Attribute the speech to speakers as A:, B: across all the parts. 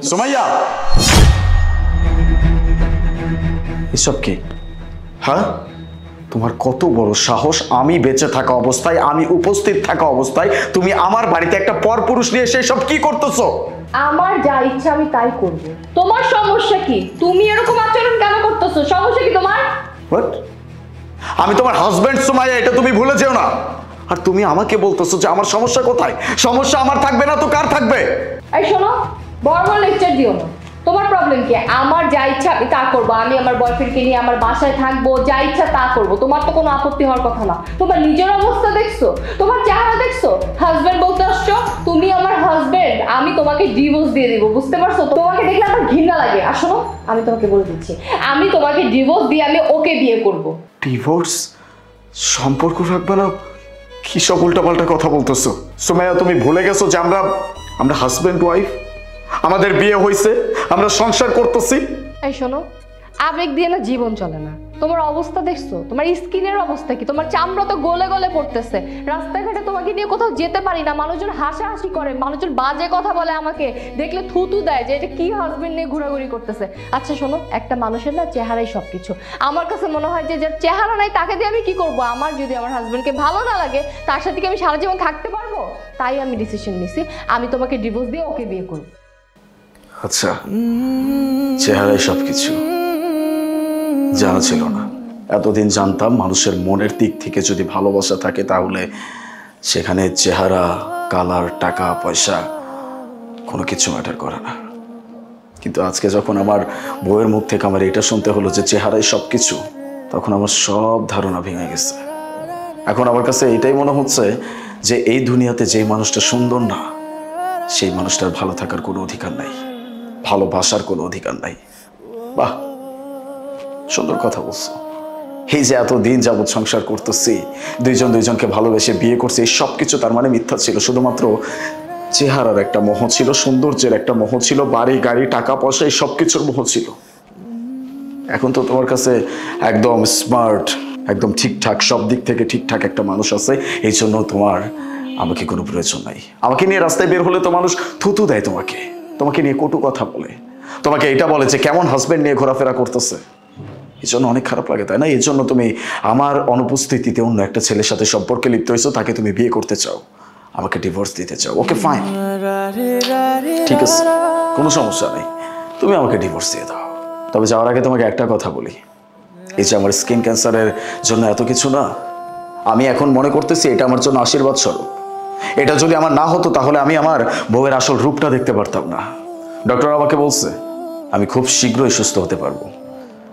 A: সুমাইয়া, এসব কি? হ্যাঁ, তোমার কত বড় সাহস! আমি বেঁচে থাকা অবস্থায়, আমি উপস্থিত থাকা অবস্থায় তুমি আমার বাড়িতে একটা পরপুরুষ নিয়ে এসে সব কি করতেছো?
B: আমার যা ইচ্ছা আমি তাই করব। তোমার সমস্যা কি? তুমি এরকম আচরণ কেন করতেছো? সমস্যা কি তোমার?
A: আমি তোমার হাজবেন্ড সুমাইয়া, এটা তুমি ভুলে যেও না। আর তুমি আমাকে বলতেছো যে আমার সমস্যা কোথায়? সমস্যা আমার থাকবে না তো কার থাকবে?
B: এই শোনো, বড় বড় লেকচার দিও না। তোমার প্রবলেম কি? আমার যা ইচ্ছা আমি তা করবো। আমি আমার বয়ফ্রেন্ডকে নিয়ে আমার বাসায় থাকবো, যা ইচ্ছা তা করবো। তোমার তো কোনো আপত্তি হওয়ার কথা না। তোমার নিজের অবস্থা দেখছো, তোমার চেহারা দেখছো। হাজবেন্ড বলতে আসছো, তুমি আমার হাজবেন্ড, আমি তোমাকে ডিভোর্স দিয়ে দিব, বুঝতে পারছো? তোমাকে দেখলে আমার ঘৃণা লাগে। আর শোনো, আমি তোমাকে বলে দিচ্ছি, আমি তোমাকে ডিভোর্স দিয়ে আমি ওকে বিয়ে করব।
A: ডিভোর্স? সম্পর্ক রাখবে না? কি সব উল্টাপাল্টা কথা বলতেছো সুমাইয়া? তুমি ভুলে গেছো যে আমরা হাজবেন্ড ওয়াইফ, আমাদের বিয়ে হয়েছে, আমরা সংসার করতেছি।
B: এই শোনো, আবেগ দিয়ে না জীবন চলে না। তোমার অবস্থা দেখছো? তোমার স্কিনের অবস্থা কি? তোমার চামড়া তো গলে গলে পড়তেছে। রাস্তাঘাটে তোমাকে নিয়ে কোথাও যেতে পারি না। মানুষজন হাসাহাসি করে, মানুষজন বাজে কথা বলে, আমাকে দেখলে থুতু দেয় যে এটা কি হাজবেন্ড নিয়ে ঘোরাঘুরি করতেছে। আচ্ছা শোনো, একটা মানুষের না চেহারাই সবকিছু। আমার কাছে মনে হয় যে যার চেহারা নাই তাকে দিয়ে আমি কি করব? আমার যদি আমার হাজবেন্ডকে ভালো না লাগে, তার সাথে কি আমি সারা জীবন থাকতে পারবো? তাই আমি ডিসিশন নিছি, আমি তোমাকে ডিভোর্স দিয়ে ওকে বিয়ে করব।
A: আচ্ছা, চেহারাই সবকিছু, জানা ছিল না। এতদিন জানতাম মানুষের মনের দিক থেকে যদি ভালোবাসা থাকে তাহলে সেখানে চেহারা, কালার, টাকা পয়সা কোনো কিছু ম্যাটার করে না। কিন্তু আজকে যখন আমার বউয়ের মুখ থেকে আমার এটা শুনতে হলো যে চেহারাই সবকিছু, তখন আমার সব ধারণা ভেঙে গেছে। এখন আমার কাছে এটাই মনে হচ্ছে যে এই দুনিয়াতে যে মানুষটা সুন্দর না, সেই মানুষটার ভালো থাকার কোনো অধিকার নাই, ভালোবাসার কোনো অধিকার নাই। বাহ, সুন্দর কথা বলছো। এই যে এতদিন যাবৎ সংসার করতেছি, দুইজন দুইজনকে ভালোবেসে বিয়ে করছি, এই সব কিছু তার মানে মিথ্যা ছিল। শুধুমাত্র চেহারার একটা মোহ ছিল, সৌন্দর্যের একটা মোহ ছিল, বাড়ি গাড়ি টাকা পয়সা এই সব কিছুর মোহ ছিল। এখন তো তোমার কাছে একদম স্মার্ট, একদম ঠিকঠাক, সব দিক থেকে ঠিকঠাক একটা মানুষ আছে, এই জন্য তোমার আমাকে কোনো প্রয়োজন নাই। আমাকে নিয়ে রাস্তায় বের হলে তো মানুষ থুতু দেয় তোমাকে, তোমাকে নিয়ে কটু কথা বলে, তোমাকে এটা বলে যে কেমন হাজবেন্ড নিয়ে ঘোরাফেরা করতেছে। এই জন্য অনেক খারাপ লাগে, তাই না? এই জন্য তুমি আমার অনুপস্থিতিতে অন্য একটা ছেলের সাথে সম্পর্কে লিপ্ত হয়েছো, তাকে তুমি বিয়ে করতে চাও, আমাকে ডিভোর্স দিতে চাও। ওকে ফাইন, ঠিক আছে, কোনো সমস্যা নেই, তুমি আমাকে ডিভোর্স দিয়ে দাও। তবে যাওয়ার আগে তোমাকে একটা কথা বলি, এই যে আমার স্কিন ক্যান্সারের জন্য এত কিছু না, আমি এখন মনে করতেছি এটা আমার জন্য আশীর্বাদ স্বরূপ। এটা যদি আমার না হতো তাহলে আমি আমার বউয়ের আসল রূপটা দেখতে পারতাম না। ডক্টর আমাকে বলছে আমি খুব শীঘ্রই সুস্থ হতে পারবো,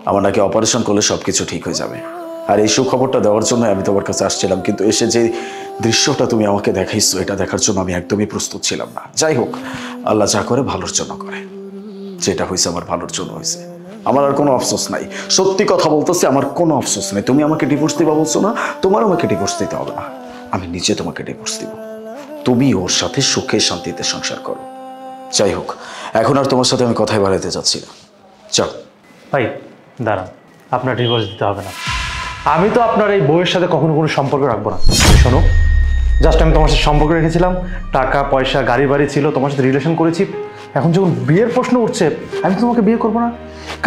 A: আমার নাকি অপারেশন করলে সব কিছু ঠিক হয়ে যাবে। আর এই সুখবরটা দেওয়ার জন্য আমি তোমার কাছে আসছিলাম, কিন্তু এসে যে দৃশ্যটা তুমি আমাকে দেখাইছো, এটা দেখার জন্য আমি একদমই প্রস্তুত ছিলাম না। যাই হোক, আল্লাহ যা করে ভালোর জন্য করে, যেটা হয়েছে আমার ভালোর জন্য হয়েছে, আমার আর কোনো আফসোস নাই। সত্যি কথা বলতেছি, আমার কোনো আফসোস নাই। তুমি আমাকে ডিভোর্স দিবা বলছো না, তোমার আমাকে ডিভোর্স দিতে হবে না, আমি নিজে তোমাকে ডিভোর্স দিব, তুমি ওর সাথে সুখে শান্তিতে সংসার করো। যাই হোক, এখন আর তোমার সাথে আমি কথাই বাড়াইতে চাচ্ছি না, যাও।
C: ভাই দাঁড়ান, আপনার ডিভোর্স দিতে হবে না। আমি তো আপনার এই বউয়ের সাথে কখনো কোনো সম্পর্ক রাখবো না। শোনো, জাস্ট আমি তোমার সাথে সম্পর্ক রেখেছিলাম, টাকা পয়সা গাড়ি বাড়ি ছিল, তোমার সাথে রিলেশন করেছি। এখন যখন বিয়ের প্রশ্ন উঠছে, আমি তোমাকে বিয়ে করবো না।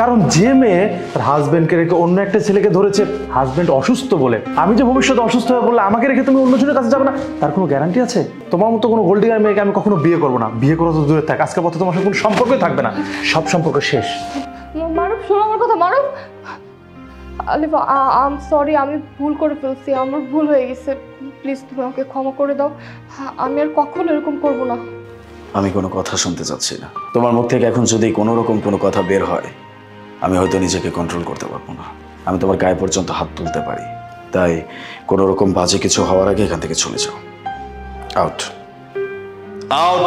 C: কারণ যে মেয়ে তার হাজব্যান্ডকে রেখে অন্য একটা ছেলেকে ধরেছে, হাজব্যান্ড অসুস্থ বলে, আমি যে ভবিষ্যতে অসুস্থ হয়ে বললে আমাকে রেখে তুমি অন্যজনের কাছে যাবে না, তার কোনো গ্যারান্টি আছে? তোমার মতো কোনো গোল্ডিগার মেয়েকে আমি কখনো বিয়ে করবো না। বিয়ে করা তো দূরে থাক, আজকের পথে তোমার সাথে কোনো সম্পর্কই থাকবে না, সব সম্পর্ক শেষ।
B: মারুফ, শোনো আমার কথা। মারুফ, আলিফা, আই এম সরি, আমি ভুল করে ফেলছি, আমার ভুল হয়ে গেছে। প্লিজ তুমি আমাকে ক্ষমা করে দাও, আমি আর কখনো এরকম করব না।
A: আমি কোনো কথা শুনতে চাচ্ছি না তোমার মুখ থেকে। এখন যদি কোনো রকম কোনো কথা বের হয়, আমি হয়তো নিজেকে কন্ট্রোল করতে পারবো না, আমি তোমার গায়ে পর্যন্ত হাত তুলতে পারি। তাই কোনো রকম বাজে কিছু হওয়ার আগে এখান থেকে চলে যাও। Out, out.